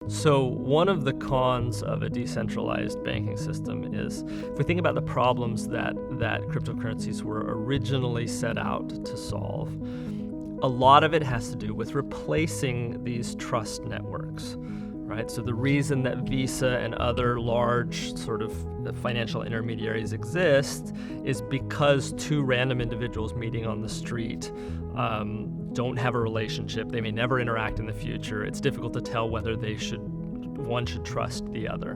So one of the cons of a decentralized banking system is, if we think about the problems that cryptocurrencies were originally set out to solve, a lot of it has to do with replacing these trust networks, right? So the reason that Visa and other large sort of financial intermediaries exist is because two random individuals meeting on the street don't have a relationship. They may never interact in the future. It's difficult to tell whether one should trust the other.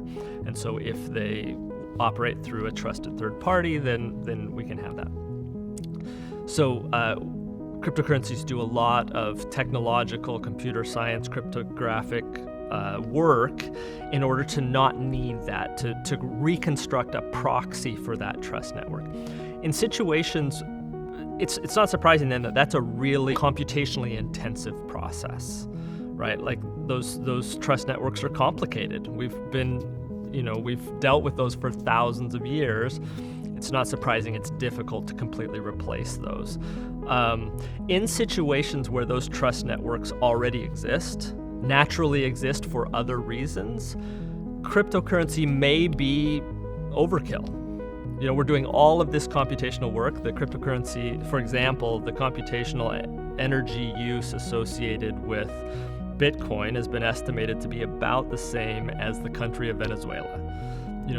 And so if they operate through a trusted third party, then we can have that. So cryptocurrencies do a lot of technological, computer science, cryptographic work in order to not need that, to reconstruct a proxy for that trust network. In situations, it's not surprising then that that's a really computationally intensive process, right? Like those trust networks are complicated. We've dealt with those for thousands of years. It's not surprising it's difficult to completely replace those. In situations where those trust networks already exist, naturally exist for other reasons, cryptocurrency may be overkill. We're doing all of this computational work. The cryptocurrency, for example, the computational energy use associated with Bitcoin has been estimated to be about the same as the country of Venezuela.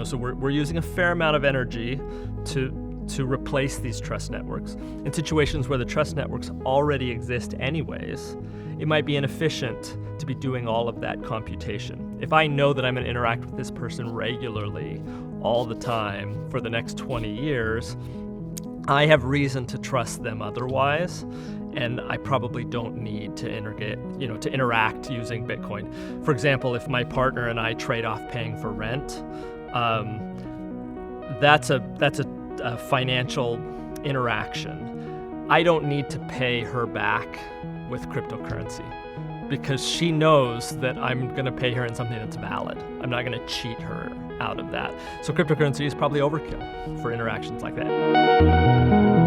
So we're using a fair amount of energy to replace these trust networks. In situations where the trust networks already exist anyways, it might be inefficient to be doing all of that computation. If I know that I'm going to interact with this person regularly all the time for the next 20 years, I have reason to trust them otherwise, and I probably don't need to interact using Bitcoin. For example, if my partner and I trade off paying for rent, that's a financial interaction. I don't need to pay her back with cryptocurrency because she knows that I'm going to pay her in something that's valid. I'm not going to cheat her out of that. So cryptocurrency is probably overkill for interactions like that.